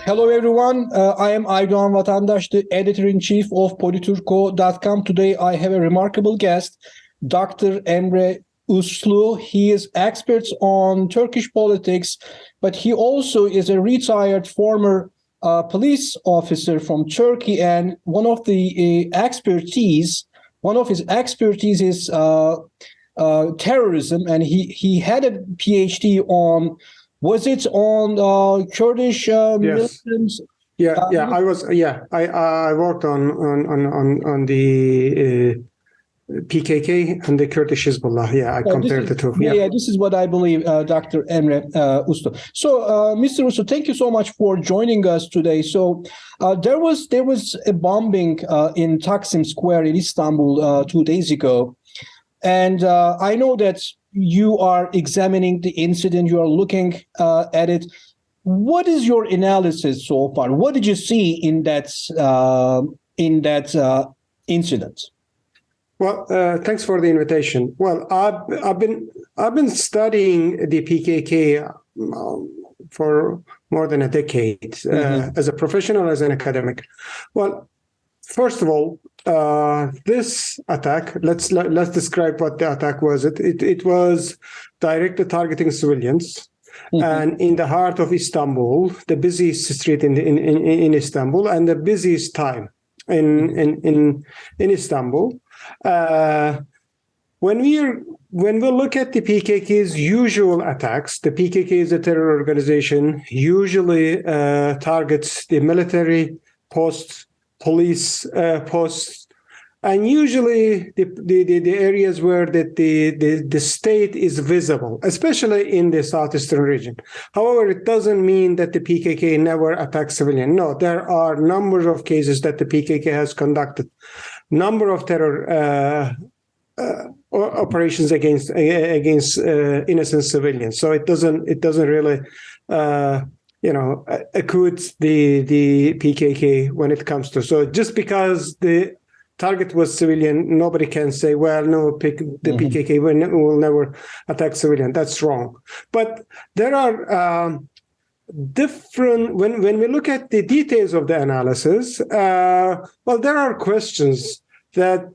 Hello, everyone. I am Aydoğan Vatandaş, the editor-in-chief of Politurco.com. Today, I have a remarkable guest, Dr. Emre Uslu. He is expert on Turkish politics, but he also is a retired former police officer from Turkey, and one of his expertise is terrorism, and he had a PhD on. Was it on Kurdish Yes. militants? I worked on the PKK and the Kurdish Hezbollah. Yeah, I compared the two. Yeah, this is what I believe, Dr. Emre Uslu. So, Mr. Uslu, thank you so much for joining us today. So, there was a bombing in Taksim Square in Istanbul 2 days ago, and I know that you are examining the incident, you are looking at it. What is your analysis so far? What did you see in that incident? Well, thanks for the invitation. Well, I've been studying the PKK for more than a decade as a professional, as an academic. Well, first of all, this attack, let's describe what the attack was. It was directed targeting civilians, and in the heart of Istanbul, the busiest street in Istanbul, and the busiest time in Istanbul. When we look at the PKK's usual attacks, the PKK is a terror organization, usually targets the military posts, police posts, and usually the areas where the state is visible, especially in the southeastern region. However, it doesn't mean that the PKK never attacks civilians. No, there are numbers of cases that the PKK has conducted, number of terror operations against innocent civilians. So it doesn't really acute the PKK when it comes to. So just because the target was civilian, nobody can say, well, no, the PKK will never attack civilian. That's wrong. But there are different, when we look at the details of the analysis, well, there are questions that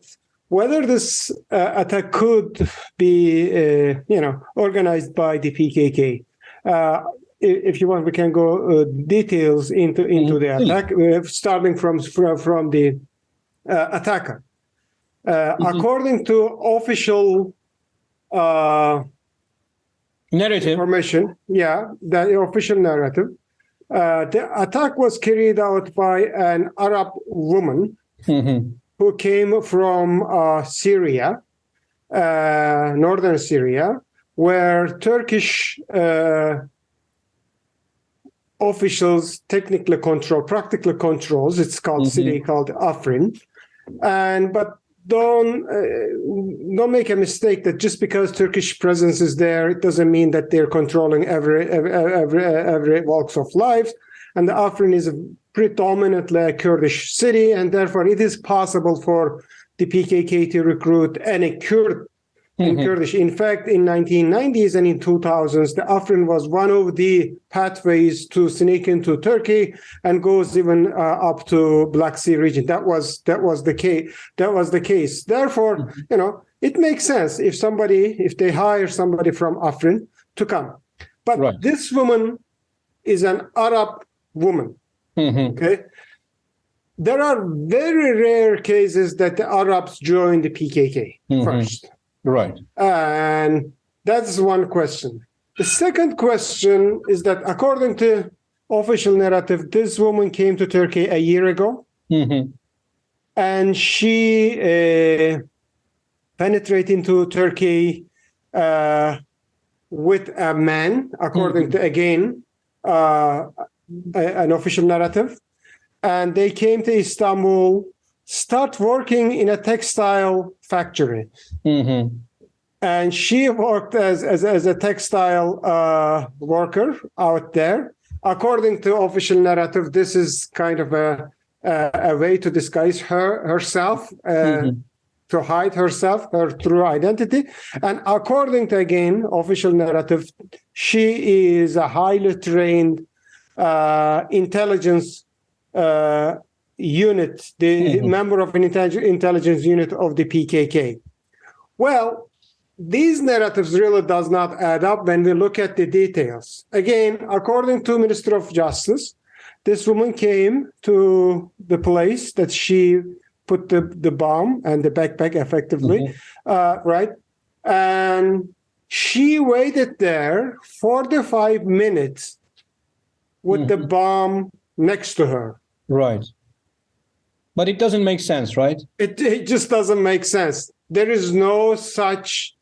whether this attack could be, organized by the PKK. If you want, we can go details into the attack, starting from the attacker. According to official narrative information, the official narrative, the attack was carried out by an Arab woman who came from Syria, northern Syria, where Turkish officials practically controls. It's called city called Afrin, but don't make a mistake that just because Turkish presence is there, it doesn't mean that they're controlling every walks of life. And the Afrin is predominantly a Kurdish city, and therefore it is possible for the PKK to recruit any Kurd in Kurdish. In fact, in 1990s and in 2000s, the Afrin was one of the pathways to sneak into Turkey and goes even up to Black Sea region. That was the case. Therefore, it makes sense if they hire somebody from Afrin to come. But This woman is an Arab woman. Okay. There are very rare cases that the Arabs join the PKK first. Right. And that's one question. The second question is that according to official narrative, this woman came to Turkey a year ago, and she penetrated into Turkey with a man, according to, again, an official narrative. And they came to Istanbul, start working in a textile factory. And she worked as a textile worker out there. According to official narrative, this is kind of a way to disguise herself, to hide herself, her true identity. And according to, again, official narrative, she is a highly trained intelligence unit, the member of an intelligence unit of the PKK. Well, these narratives really does not add up when we look at the details. Again, according to Minister of Justice, this woman came to the place that she put the bomb and the backpack effectively, right? And she waited there 45 minutes with the bomb next to her. Right. But it doesn't make sense, right? It just doesn't make sense. There is no such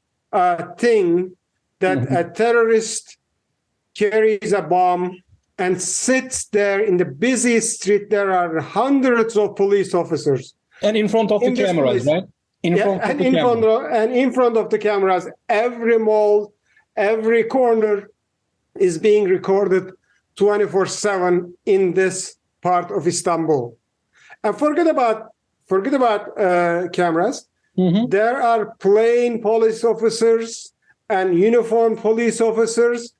thing that a terrorist carries a bomb and sits there in the busy street. There are hundreds of police officers. And in front of the cameras, right? In front of the cameras, every mall, every corner is being recorded 24/7 in this part of Istanbul. And forget about cameras. There are plain police officers and uniformed police officers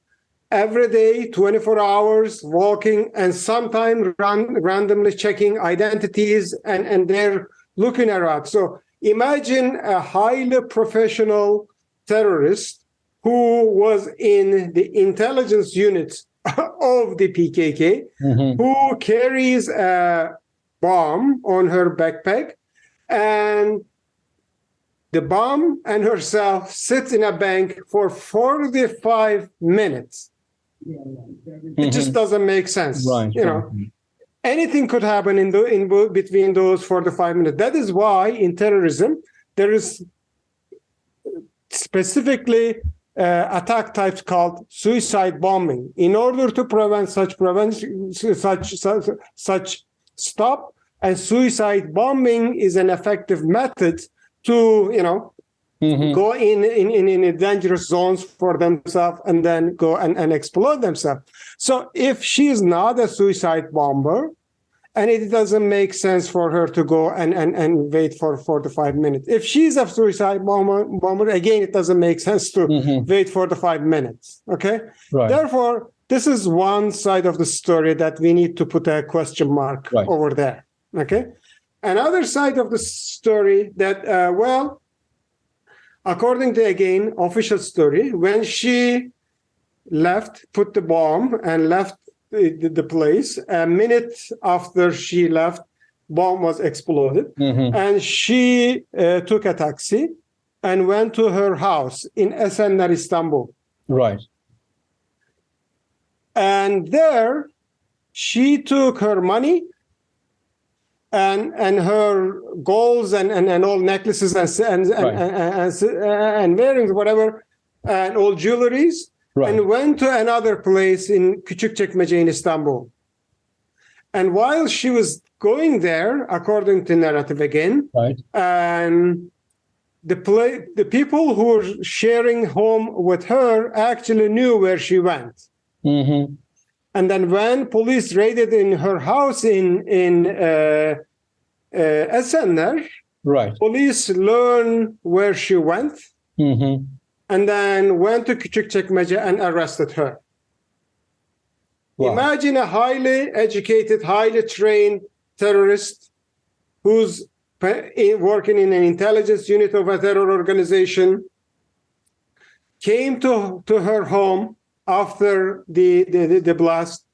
every day, 24 hours, walking and sometimes randomly checking identities, and they're looking around. So imagine a highly professional terrorist who was in the intelligence units of the PKK, who carries a bomb on her backpack, and the bomb and herself sits in a bank for 45 minutes. It just doesn't make sense. Right. You know, anything could happen in between those 45 minutes. That is why in terrorism there is specifically attack types called suicide bombing. In order to prevent such stop, and suicide bombing is an effective method to, you know, go in dangerous zones for themselves and then go and explode themselves. So if she is not a suicide bomber, and it doesn't make sense for her to go and wait for 45 minutes. If she's a suicide bomber, again, it doesn't make sense to wait 45 minutes, okay? Right. Therefore, this is one side of the story that we need to put a question mark over there, okay? Another side of the story that, well, according to, again, official story, when she left, put the bomb and left the place, a minute after she left, bomb was exploded. And she took a taxi and went to her house in Esenler, Istanbul. Right. And there, she took her money and her golds and all necklaces and earrings, whatever, and all jewelries, and went to another place in Küçükçekmece in Istanbul. And while she was going there, according to narrative again, and the people who were sharing home with her actually knew where she went. And then when police raided in her house in Esenler, police learned where she went, and then went to Küçükçekmece and arrested her. Wow. Imagine a highly educated, highly trained terrorist who's working in an intelligence unit of a terror organization, came to her home after the blast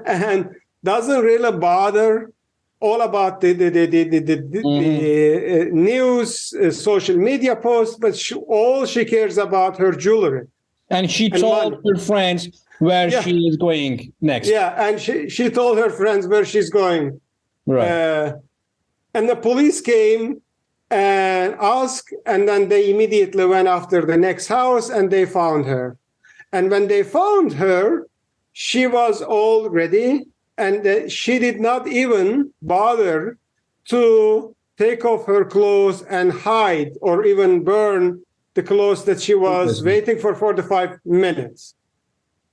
and doesn't really bother all about the news, social media posts, but all she cares about her jewelry. And she told her friends where she is going next. Yeah, and she told her friends where she's going. Right. And the police came and asked, and then they immediately went after the next house and they found her. And when they found her, she was all ready, and she did not even bother to take off her clothes and hide or even burn the clothes that she was waiting for 45 minutes.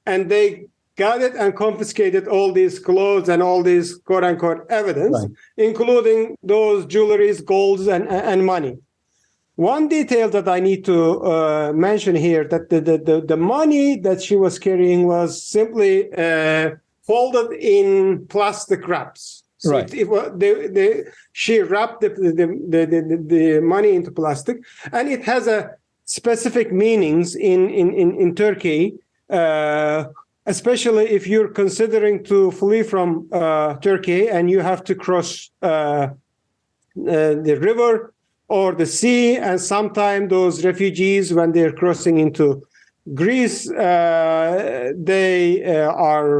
And they got it and confiscated all these clothes and all these quote-unquote evidence, including those jewelries, golds, and money. One detail that I need to mention here, that the money that she was carrying was simply folded in plastic wraps. So Right. she wrapped the money into plastic, and it has a specific meanings in Turkey, especially if you're considering to flee from Turkey and you have to cross the river or the sea, and sometimes those refugees, when they're crossing into Greece, they are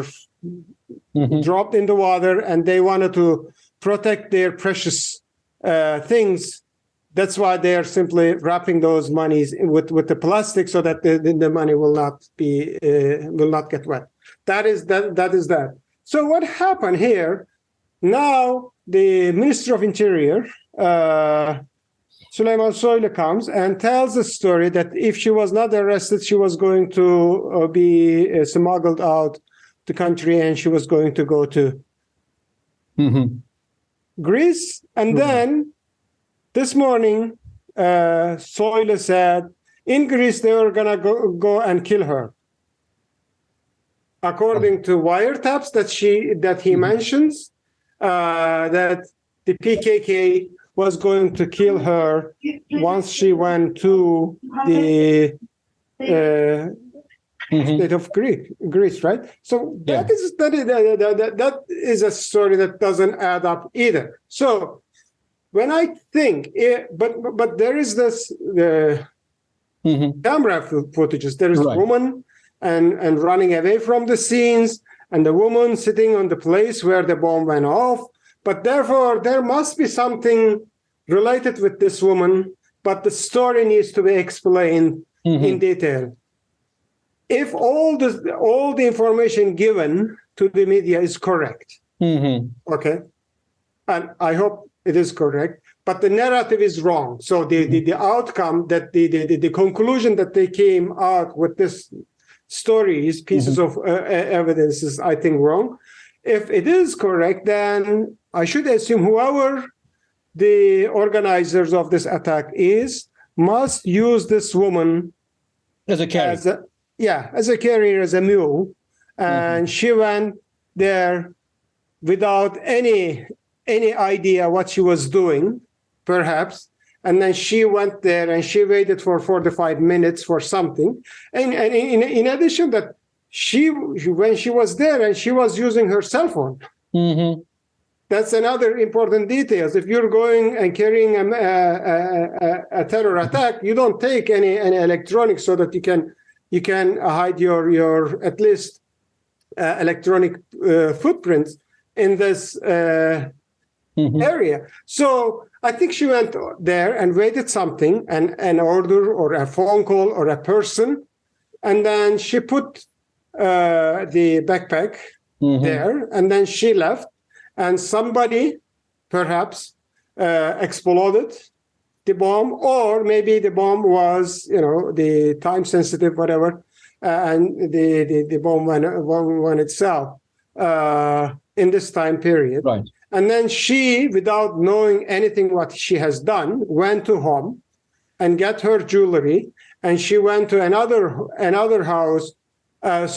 dropped in the water, and they wanted to protect their precious things. That's why they are simply wrapping those monies with the plastic so that the money will not get wet. That is that. So what happened here? Now the Minister of Interior, Süleyman Soylu, comes and tells the story that if she was not arrested, she was going to be smuggled out the country, and she was going to go to Greece. And then this morning, Soylu said in Greece they were gonna go and kill her. According to wiretaps that he mentions, that the PKK was going to kill her once she went to the state of Greece, right? So that is a story that doesn't add up either. So when I think, but there is this camera footages. There is a woman and running away from the scenes, and the woman sitting on the place where the bomb went off. But therefore, there must be something related with this woman, but the story needs to be explained in detail. If all the information given to the media is correct, okay, and I hope it is correct, but the narrative is wrong. So the outcome, that the conclusion that they came out with this stories, pieces of evidence is, I think, wrong. If it is correct, then I should assume whoever the organizers of this attack must use this woman as a carrier. As a carrier, as a mule. And she went there without any idea what she was doing, perhaps. And then she went there and she waited for 45 minutes for something. And in addition that, when she was there and she was using her cell phone. That's another important detail. If you're going and carrying a terror attack, you don't take any electronics so that you can hide your at least electronic footprints in this area. So I think she went there and waited something, an order or a phone call or a person, and then she put the backpack there, and then she left, and somebody perhaps exploded the bomb, or maybe the bomb was, the time sensitive, whatever, and the bomb went itself in this time period. Right. And then she, without knowing anything what she has done, went to home and got her jewelry, and she went to another house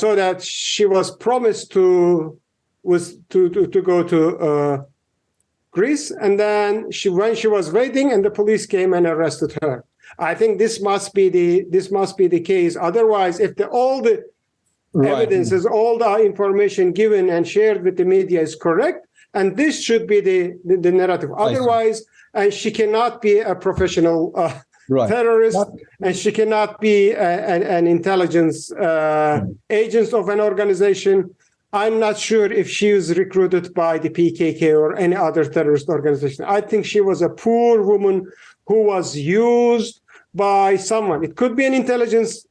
so that she was promised to go to Greece. And then when she was waiting, and the police came and arrested her. I think this must be the case. Otherwise, if all the evidences, all the information given and shared with the media is correct, and this should be the narrative. Otherwise, and she cannot be a professional terrorist, and she cannot be an intelligence agent of an organization. I'm not sure if she was recruited by the PKK or any other terrorist organization. I think she was a poor woman who was used by someone. It could be an intelligence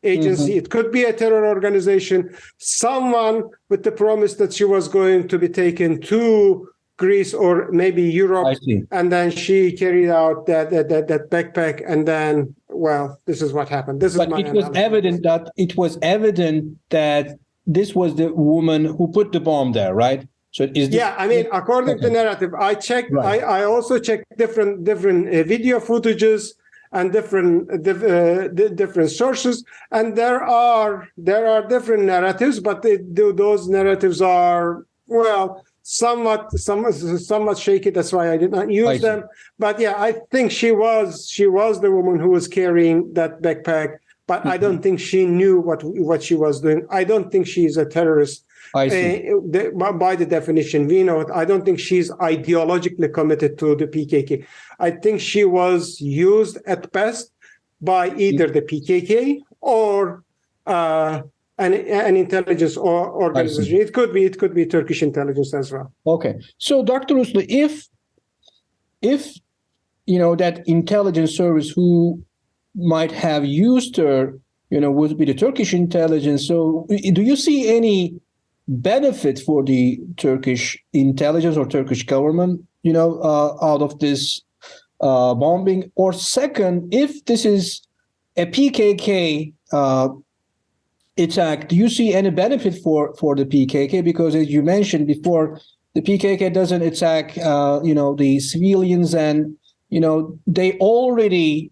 agency, it could be a terror organization, someone with the promise that she was going to be taken to Greece or maybe Europe, and then she carried out that backpack, and then, well, this is what happened. It was evident that this was the woman who put the bomb there, right? So according to the narrative, I checked. I also checked different video footages, and different sources, and there are different narratives, but those narratives are, well, somewhat shaky. That's why I did not use them. But yeah, I think she was the woman who was carrying that backpack, but I don't think she knew what she was doing. I don't think she's a terrorist. I see. By the definition we know, I don't think she's ideologically committed to the PKK. I think she was used at best by either the PKK or an intelligence organization. It could be Turkish intelligence as well. Okay, so Dr. Uslu, if that intelligence service who might have used her, would be the Turkish intelligence. So, do you see any benefit for the Turkish intelligence or Turkish government, out of this bombing? Or second, if this is a PKK attack, do you see any benefit for the PKK? Because as you mentioned before, the PKK doesn't attack, the civilians, and they already,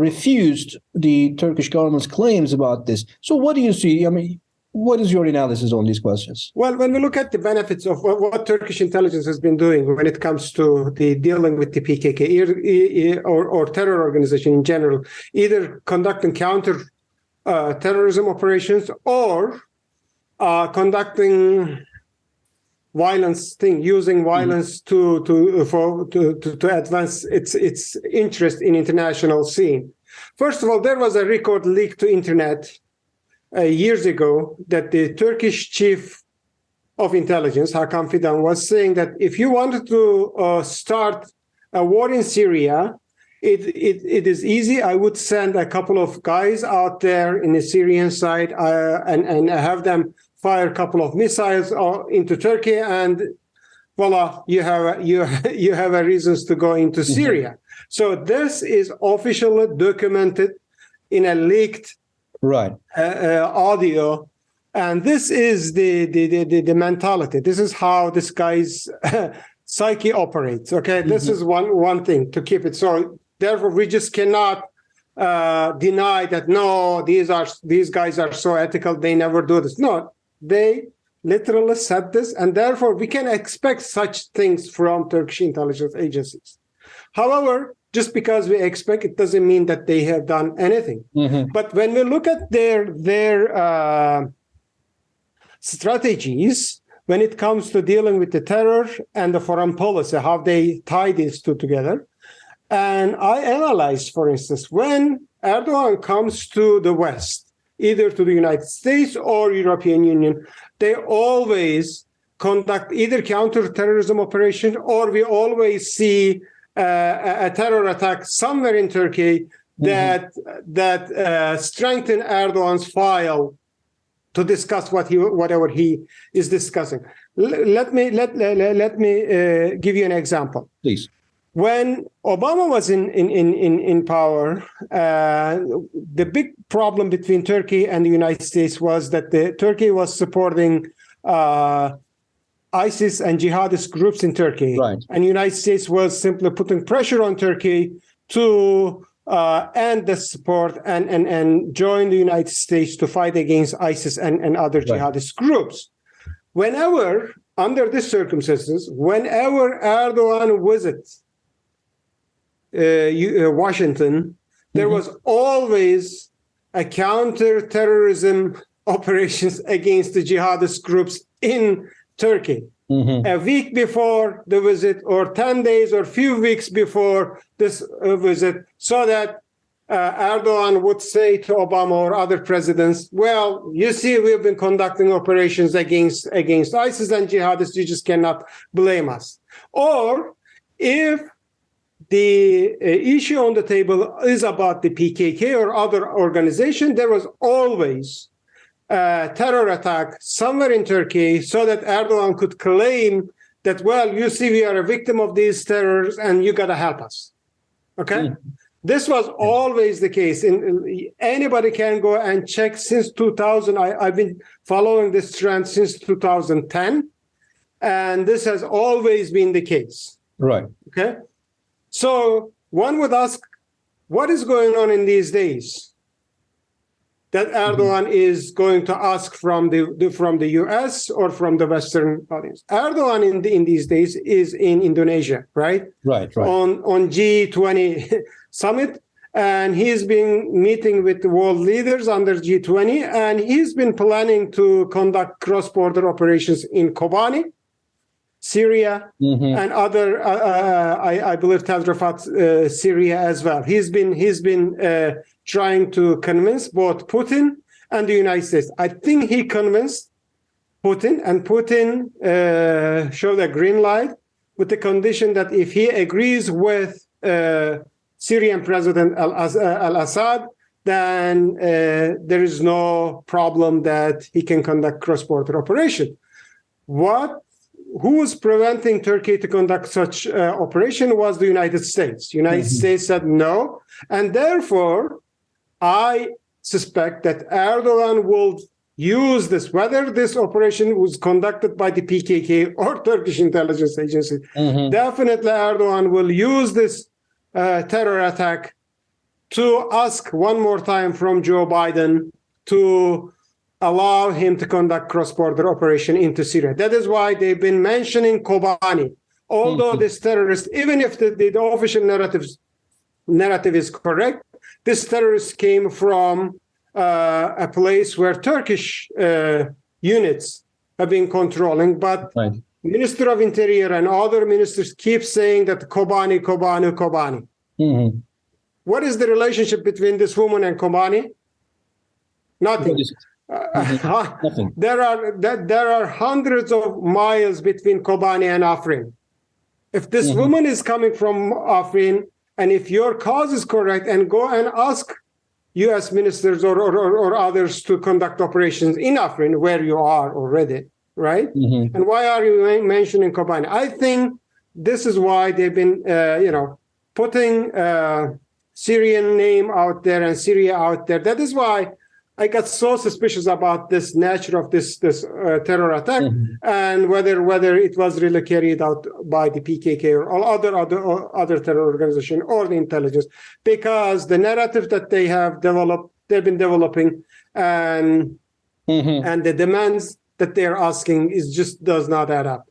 refused the Turkish government's claims about this. So what do you see? I mean, what is your analysis on these questions? Well, when we look at the benefits of what Turkish intelligence has been doing when it comes to the dealing with the PKK or terror organization in general, either conducting counter terrorism operations or conducting using violence to advance its interest in international scene. First of all, there was a record leaked to internet years ago that the Turkish chief of intelligence, Hakan Fidan, was saying that if you wanted to start a war in Syria, it is easy. I would send a couple of guys out there in the Syrian side and have them fire a couple of missiles into Turkey, and voila, you have a reasons to go into Syria. So this is officially documented in a leaked audio, and this is the mentality. This is how this guy's psyche operates. Okay, this is one thing to keep it. So therefore, we just cannot deny that. No, these guys are so ethical. They never do this. No, they literally said this, and therefore we can expect such things from Turkish intelligence agencies. However, just because we expect, it doesn't mean that they have done anything. But when we look at their strategies when it comes to dealing with the terror and the foreign policy, how they tie these two together, and I analyzed, for instance, when Erdogan comes to the West, either to the United States or European Union, they always conduct either counter-terrorism operation, or we always see a terror attack somewhere in Turkey that strengthen Erdogan's file to discuss whatever he is discussing. Let me give you an example, please. When Obama was in power, the big problem between Turkey and the United States was that Turkey was supporting ISIS and jihadist groups in Turkey. Right. And the United States was simply putting pressure on Turkey to end the support and join the United States to fight against ISIS and other jihadist groups. Whenever, under these circumstances, whenever Erdogan visits Washington, there was always a counter-terrorism operations against the jihadist groups in Turkey. A week before the visit, or 10 days or few weeks before this visit, so that Erdogan would say to Obama or other presidents, well, you see, we've been conducting operations against ISIS and jihadists, you just cannot blame us. Or if the issue on the table is about the PKK or other organization, there was always terror attack somewhere in Turkey, so that Erdogan could claim that, well, you see, we are a victim of these terrors and you got to help us. Okay? This was always the case. Anybody can go and check since 2000. I've been following this trend since 2010, and this has always been the case. Right. Okay? So one would ask, what is going on in these days that Erdogan is going to ask from the US or from the Western audience? Erdogan in these days is in Indonesia, right? Right. On G20 summit, and he's been meeting with the world leaders under G20, and he's been planning to conduct cross-border operations in Kobani, Syria, and other, I believe, Tel Rifat, Syria as well. He's been trying to convince both Putin and the United States. I think he convinced Putin, and Putin showed a green light with the condition that if he agrees with Syrian President al-Assad, then there is no problem that he can conduct cross-border operation. Who was preventing Turkey to conduct such operation was the United States. United States said no, and therefore I suspect that Erdogan will use this, whether this operation was conducted by the PKK or Turkish intelligence agency. Definitely Erdogan will use this terror attack to ask one more time from Joe Biden to allow him to conduct cross-border operation into Syria. That is why they've been mentioning Kobani. Although this terrorist, even if the official narrative is correct, this terrorist came from a place where Turkish units have been controlling, but Minister of Interior and other ministers keep saying that Kobani. What is the relationship between this woman and Kobani? Nothing. Nothing. There are hundreds of miles between Kobani and Afrin. If this woman is coming from Afrin, and if your cause is correct, and go and ask U.S. ministers or others to conduct operations in Afrin, where you are already, right? And why are you mentioning Kobani? I think this is why they've been, putting Syrian name out there and Syria out there. That is why I got so suspicious about this nature of this terror attack, and whether it was really carried out by the PKK or other terror organization or the intelligence, because the narrative that they've been developing, and the demands that they're asking just does not add up.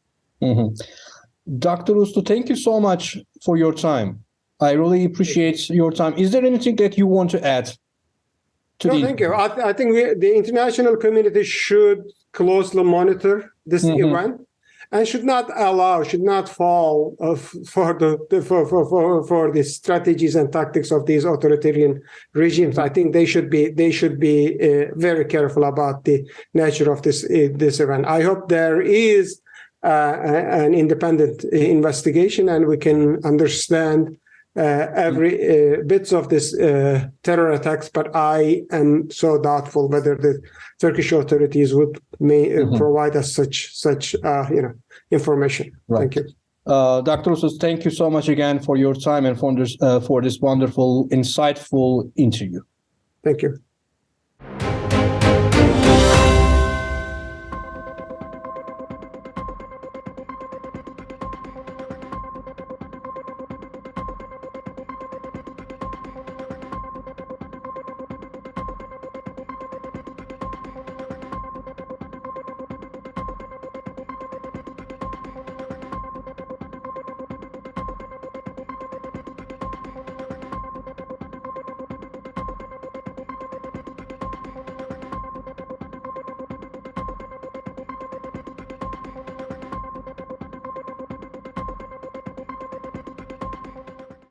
Dr. Uslu, thank you so much for your time. I really appreciate your time. Is there anything that you want to add? No, thank you. I think the international community should closely monitor this event, and should not fall for the strategies and tactics of these authoritarian regimes. I think they should be very careful about the nature of this event. I hope there is an independent investigation, and we can understand every bits of this terror attacks, but I am so doubtful whether the Turkish authorities would provide us such information. Thank you. Dr. Uslu, thank you so much again for your time and for this wonderful, insightful interview. Thank you.